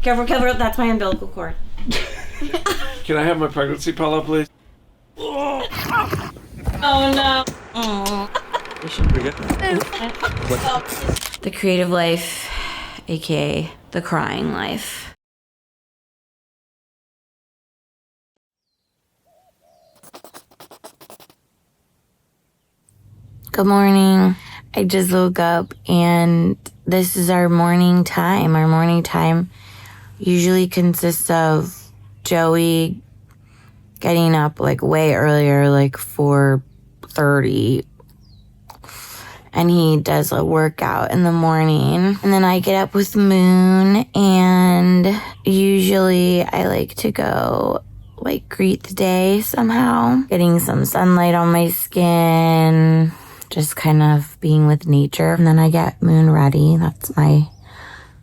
Careful, careful. That's my umbilical cord. Can I have my pregnancy pillow, please? Oh no. The creative life, aka the crying life. Good morning. I just woke up and this is our morning time. Our morning time usually consists of Joey getting up like way earlier, like 4:30. And he does a workout in the morning. And then I get up with Moon, and usually I like to go like greet the day somehow. Getting some sunlight on my skin, just kind of being with nature. And then I get Moon ready. That's my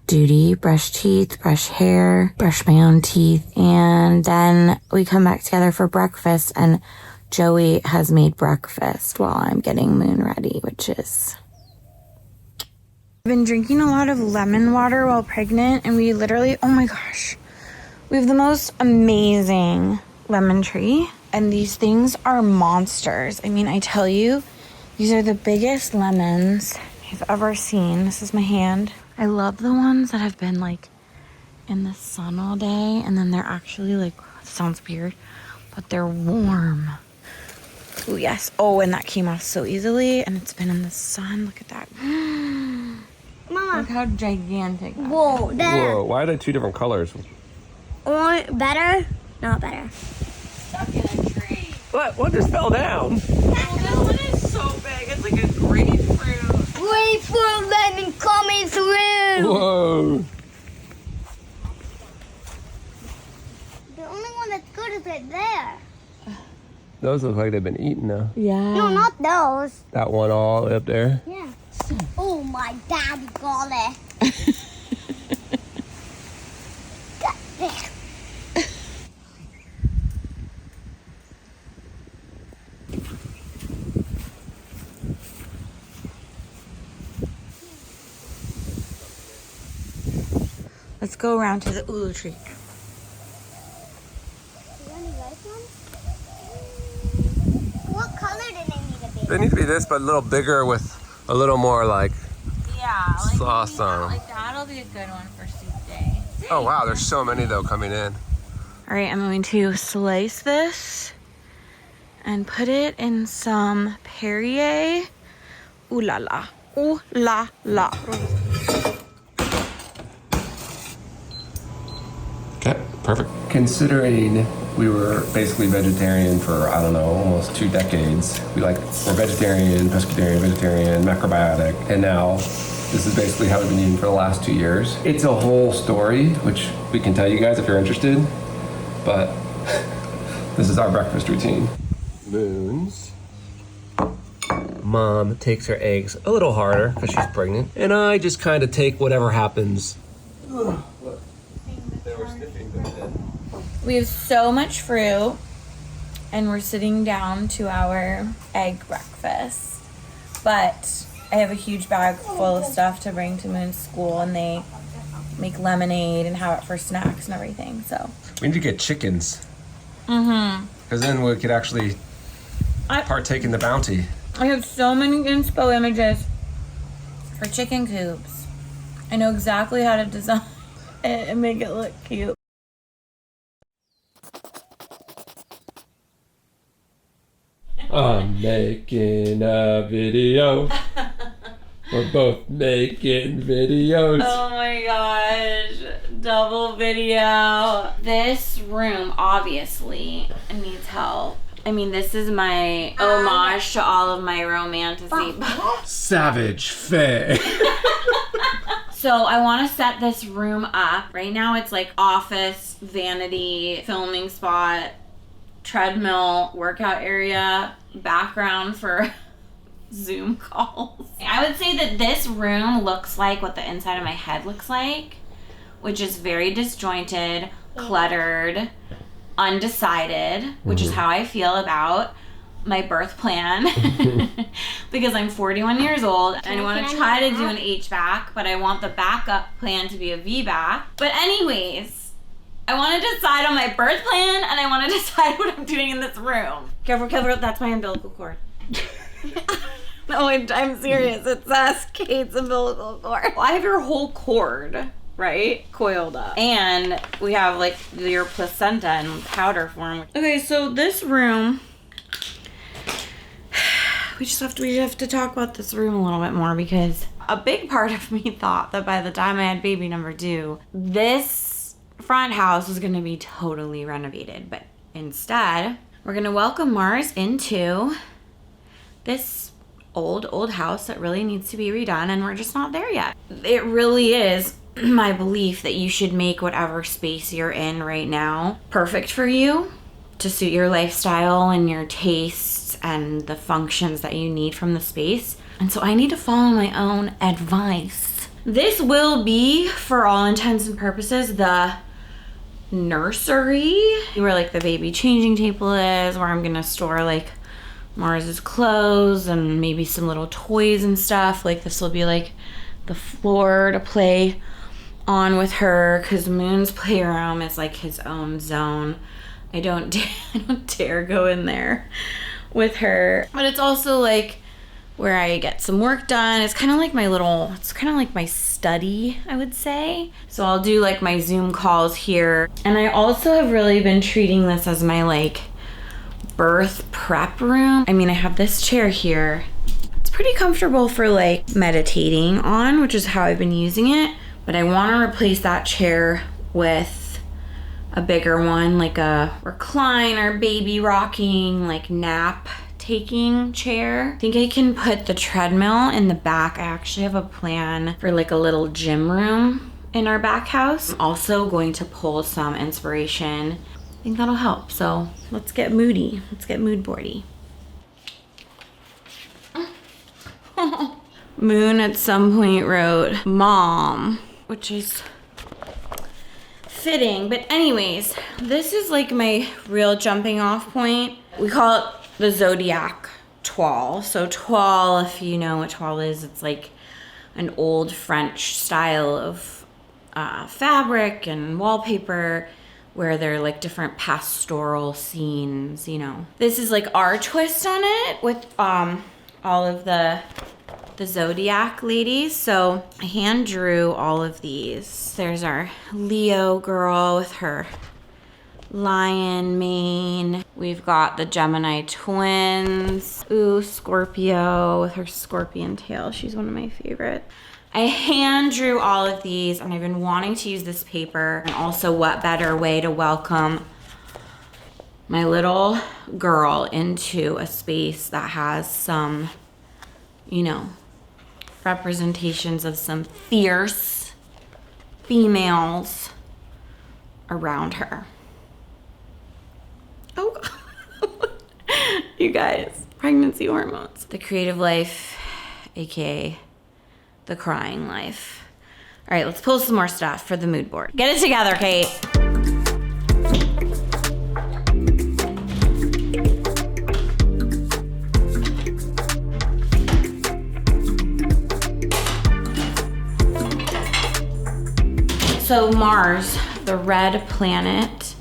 duty. Brush teeth, brush hair, brush my own teeth. And then we come back together for breakfast, and Joey has made breakfast while I'm getting Moon ready, which is... I've been drinking a lot of lemon water while pregnant, and we literally, oh my gosh, we have the most amazing lemon tree, and these things are monsters. I mean, I tell you, these are the biggest lemons I've ever seen. This is my hand. I love the ones that have been like in the sun all day, and then they're actually like, it sounds weird, but they're warm. Oh, yes. Oh, and that came off so easily, and it's been in the sun. Look at that. Mama. Look how gigantic that Whoa, is. better. Whoa, why are they two different colors? Or better? Not better. Stuck in a tree. What just fell down? Oh, this one is so big. It's like a grapefruit. Grapefruit lemon coming through. Whoa. The only one that's good is right there. Those look like they've been eaten now. Yeah. No, not those. That one all the way up there. Yeah. Oh, my daddy got it. Got it. Let's go around to the ulu tree. What color do they need to be? They need to be this, but a little bigger with a little more like Yeah, like sauce maybe on 'em. like that'll be a good one for soup day. Oh wow, there's so many though coming in. All right, I'm going to slice this and put it in some Perrier. Ooh la la. Ooh la la. Okay, perfect. Considering we were basically vegetarian for, I don't know, almost 2 decades. We're vegetarian, pescatarian, vegetarian, macrobiotic, and now this is basically how we've been eating for the last 2 years. It's a whole story, which we can tell you guys if you're interested, but this is our breakfast routine. Moons. Mom takes her eggs a little harder because she's pregnant, and I just kind of take whatever happens. They were sniffing the bed. We have so much fruit, and we're sitting down to our egg breakfast. But I have a huge bag full of stuff to bring to Moon's school, and they make lemonade and have it for snacks and everything. So We need to get chickens. Because then we could actually partake in the bounty. I have so many inspo images for chicken coops. I know exactly how to design it and make it look cute. I'm making a video. We're both making videos. Oh my gosh, double video. This room obviously needs help. I mean, this is my homage to all of my romantasy books. Savage Faye. So I want to set this room up. Right now it's like office, vanity, filming spot, treadmill, workout area, background for Zoom calls. I would say that this room looks like what the inside of my head looks like, which is very disjointed, cluttered, undecided, which is how I feel about my birth plan because I'm 41 years old and I want to try to do an HBAC, but I want the backup plan to be a VBAC. But anyways, I want to decide on my birth plan and I want to decide what I'm doing in this room. Careful, careful, that's my umbilical cord. No, I'm serious. It says Kate's umbilical cord. I have your whole cord, right? Coiled up. And we have like your placenta in powder form. Okay, so this room, we have to talk about this room a little bit more because a big part of me thought that by the time I had baby number 2, this front house was gonna be totally renovated. But instead, we're gonna welcome Mars into this old house that really needs to be redone, and we're just not there yet. It really is my belief that you should make whatever space you're in right now perfect for you to suit your lifestyle and your tastes and the functions that you need from the space. And so I need to follow my own advice. This will be, for all intents and purposes, the nursery where like the baby changing table is, where I'm gonna store like Mars's clothes and maybe some little toys and stuff. Like this will be like the floor to play on with her because Moon's playroom is like his own zone. I don't dare go in there with her. But it's also like where I get some work done. It's kind of like my study, I would say. So I'll do like my Zoom calls here. And I also have really been treating this as my like birth prep room. I mean, I have this chair here. It's pretty comfortable for like meditating on, which is how I've been using it. But I want to replace that chair with a bigger one, like a recliner, baby rocking, like nap taking chair. I think I can put the treadmill in the back. I actually have a plan for like a little gym room in our back house. I'm also going to pull some inspiration. I think that'll help. So let's get moody. Let's get mood boardy. Moon at some point wrote mom, which is fitting. But anyways, this is like my real jumping off point. We call it the Zodiac toile. So toile, if you know what toile is, it's like an old French style of fabric and wallpaper where they're like different pastoral scenes, you know. This is like our twist on it with all of the Zodiac ladies. So I hand drew all of these. There's our Leo girl with her lion mane. We've got the Gemini twins. Ooh, Scorpio with her scorpion tail. She's one of my favorites. I hand drew all of these and I've been wanting to use this paper. And also, what better way to welcome my little girl into a space that has some, you know, representations of some fierce females around her. Oh, you guys, pregnancy hormones. The creative life, aka the crying life. All right, let's pull some more stuff for the mood board. Get it together, Kate. So Mars, the red planet,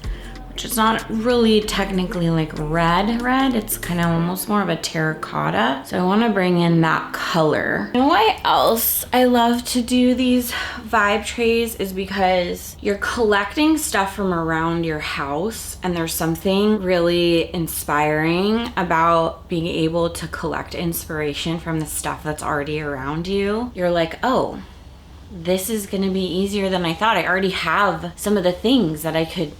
which is not really technically like red, it's kind of almost more of a terracotta. So I want to bring in that color. You know why else I love to do these vibe trays is because you're collecting stuff from around your house, and there's something really inspiring about being able to collect inspiration from the stuff that's already around you. You're like, oh, this is gonna be easier than I thought. I already have some of the things that I could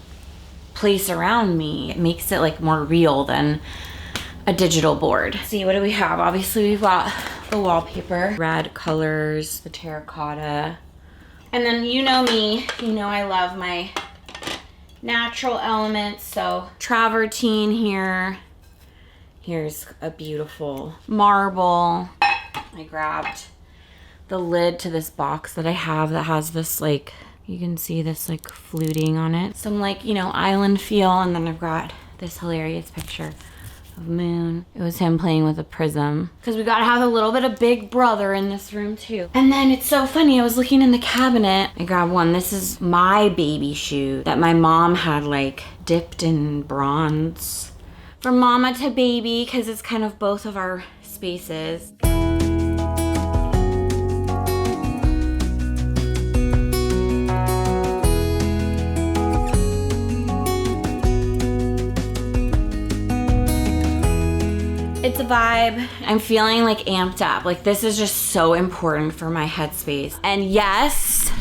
place around me. It makes it like more real than a digital board. See, what do we have? Obviously we've got the wallpaper, red colors, the terracotta. And then you know me, you know I love my natural elements. So travertine here. Here's a beautiful marble. I grabbed the lid to this box that I have that has this like, you can see this like fluting on it. Some like, you know, island feel. And then I've got this hilarious picture of Moon. It was him playing with a prism. Because we gotta have a little bit of Big Brother in this room too. And then it's so funny, I was looking in the cabinet. I grabbed one. This is my baby shoe that my mom had like dipped in bronze. From mama to baby, because it's kind of both of our spaces. It's a vibe. I'm feeling like amped up. Like this is just so important for my headspace. And yes,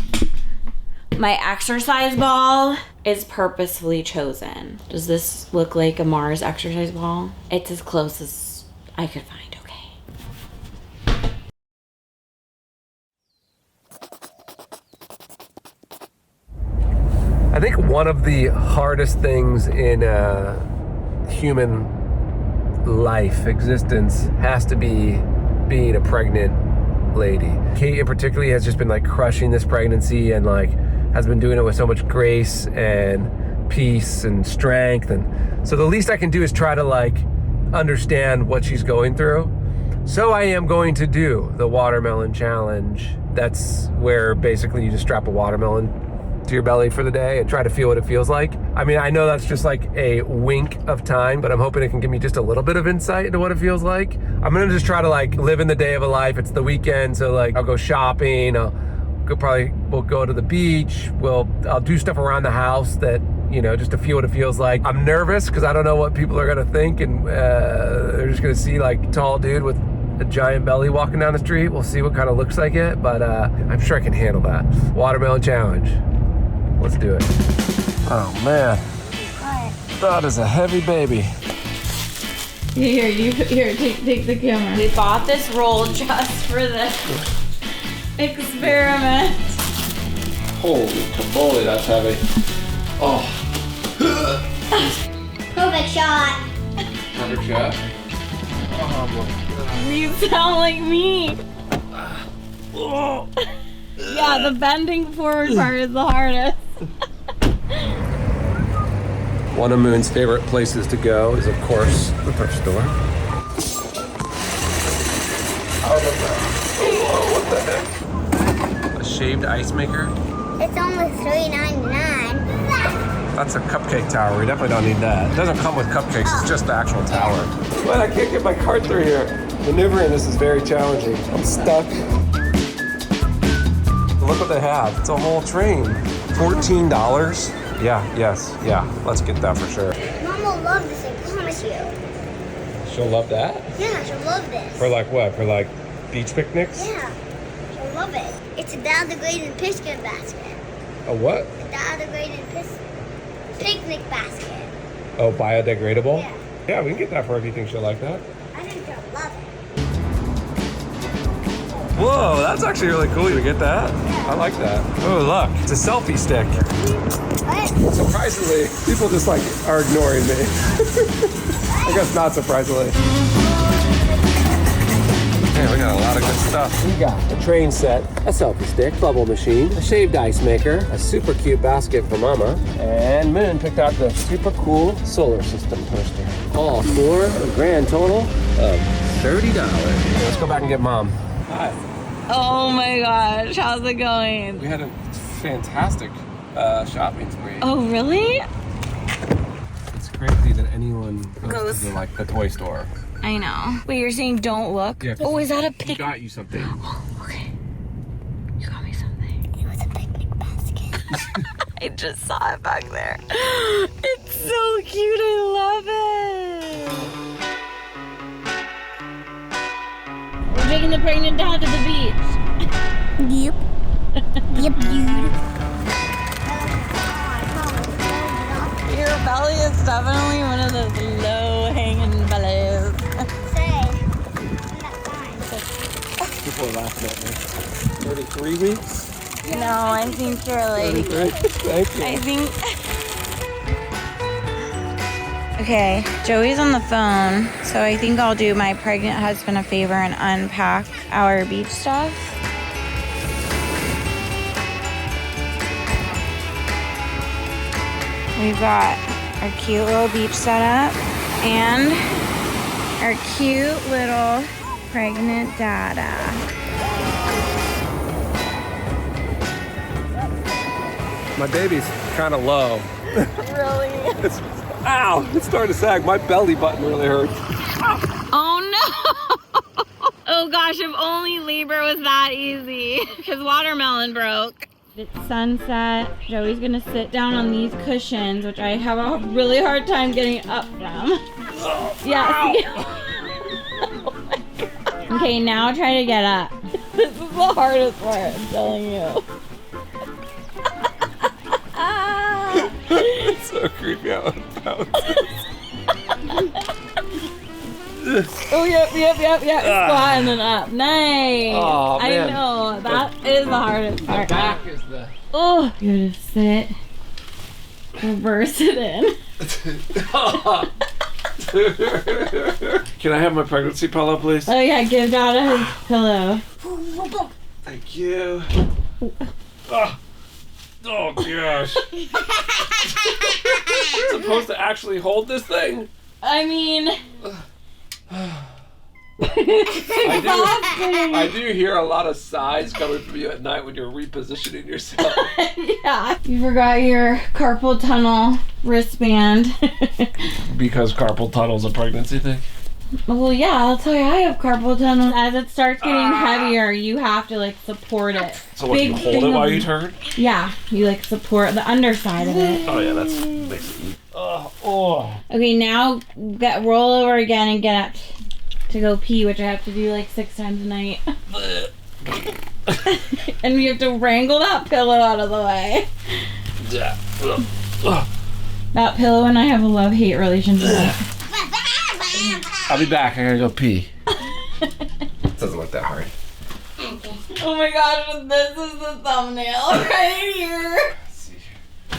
my exercise ball is purposefully chosen. Does this look like a Mars exercise ball? It's as close as I could find, okay. I think one of the hardest things in human life existence has to be being a pregnant lady. Kate in particular has just been like crushing this pregnancy and like has been doing it with so much grace and peace and strength, and so the least I can do is try to like understand what she's going through. So I am going to do the watermelon challenge. That's where basically you just strap a watermelon to your belly for the day and try to feel what it feels like. I mean, I know that's just like a wink of time, but I'm hoping it can give me just a little bit of insight into what it feels like. I'm gonna just try to like live in the day of a life. It's the weekend, so like I'll go shopping, we'll go to the beach, I'll do stuff around the house that, you know, just to feel what it feels like. I'm nervous because I don't know what people are gonna think, and they're just gonna see like tall dude with a giant belly walking down the street. We'll see what kind of looks like it, but I'm sure I can handle that. Watermelon challenge. Let's do it. Oh man, that is a heavy baby. Here, take the camera. We bought this roll just for this experiment. Holy caboli, that's heavy. Oh. Perfect shot. Perfect shot. Oh my God. You sound like me. Oh. Yeah, the bending forward part is the hardest. One of Moon's favorite places to go is, of course, the thrift store. Oh, what the heck? A shaved ice maker? It's only $3.99. That's a cupcake tower. We definitely don't need that. It doesn't come with cupcakes, it's just the actual tower. Man, I can't get my cart through here. Maneuvering this is very challenging. I'm stuck. Look what they have. It's a whole train. $14? Yeah, let's get that for sure. Mom will love this, I promise you. She'll love that? Yeah, she'll love this. For like what? For like beach picnics? Yeah, she'll love it. It's a biodegradable picnic basket. A what? A biodegradable picnic basket. Oh, biodegradable? Yeah. Yeah, we can get that for her if you think she'll like that. I think she'll love it. Whoa, that's actually really cool. You get that? I like that. Oh, look, it's a selfie stick. What? Surprisingly, people just like are ignoring me. I guess not surprisingly. Man, we got a lot of good stuff. We got a train set, a selfie stick, bubble machine, a shaved ice maker, a super cute basket for Mama, and Moon picked out the super cool solar system toaster. All for a grand total of $30. Let's go back and get Mom. Hi. Oh my gosh, how's it going? We had a fantastic shopping spree. Oh, really? It's crazy that anyone goes to like the toy store. I know. Wait, you're saying don't look? Yeah, oh, is that a We pic? got you something. Oh, okay. You got me something. It was a picnic basket. I just saw it back there. It's so cute, I love it. We're taking the pregnant dad to the beach. Yep. Yep, dude. Your belly is definitely one of those low-hanging bellies. Say, I'm not fine. People are laughing at me. 33 weeks? No, I think you're like... 33? Thank you. I think... Okay, Joey's on the phone, so I think I'll do my pregnant husband a favor and unpack our beach stuff. We've got our cute little beach setup, and Our cute little pregnant dada. My baby's kind of low. Really? Ow! It's starting to sag. My belly button really hurts. Oh no! Oh gosh, if only labor was that easy. His watermelon broke. It's sunset. Joey's gonna sit down on these cushions, which I have a really hard time getting up from. Yeah, see? Oh my God. Okay, now try to get up. This is the hardest part, I'm telling you. It's so creepy how it bounces. Oh, yep. Squat and then up. Nice. Oh, man. I know. That is the hardest part. The back is the... Oh, you gotta sit. Reverse it in. Can I have my pregnancy pillow, please? Oh yeah, give Dada his pillow. Thank you. Oh gosh. I'm supposed to actually hold this thing? I mean... I do hear a lot of sighs coming from you at night when you're repositioning yourself. Yeah. You forgot your carpal tunnel wristband. Because carpal tunnel's a pregnancy thing? Well, yeah, that's why I have carpal tunnel. As it starts getting heavier, you have to like support it. So what, you hold it while you turn? Yeah, you like support the underside of it. Oh yeah, that's basically... Oh. Okay, now roll over again and get up to go pee, which I have to do like 6 times a night. And you have to wrangle that pillow out of the way. That pillow and I have a love-hate relationship. I'll be back. I gotta go pee. Doesn't look that hard. Oh my gosh, this is the thumbnail right here.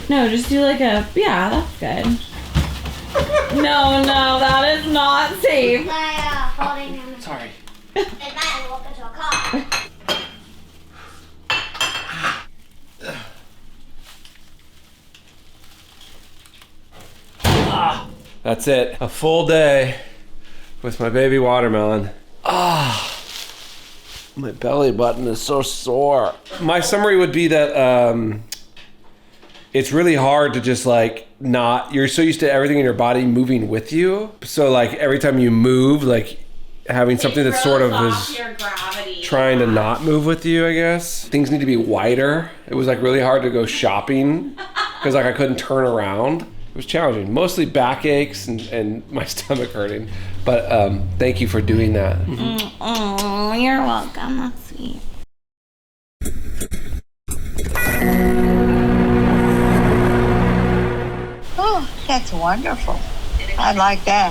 No, just do like a, yeah, that's good. No, that is not safe. Holding him. Sorry. And I walk into a car. That's it. A full day with my baby watermelon. My belly button is so sore. My summary would be that it's really hard to just like not, you're so used to everything in your body moving with you. So like every time you move, like having something that sort of is trying to not move with you, I guess. Things need to be wider. It was like really hard to go shopping because like I couldn't turn around. It was challenging, mostly backaches and my stomach hurting. But thank you for doing that. Oh, you're welcome. That's sweet. Oh, that's wonderful. I like that.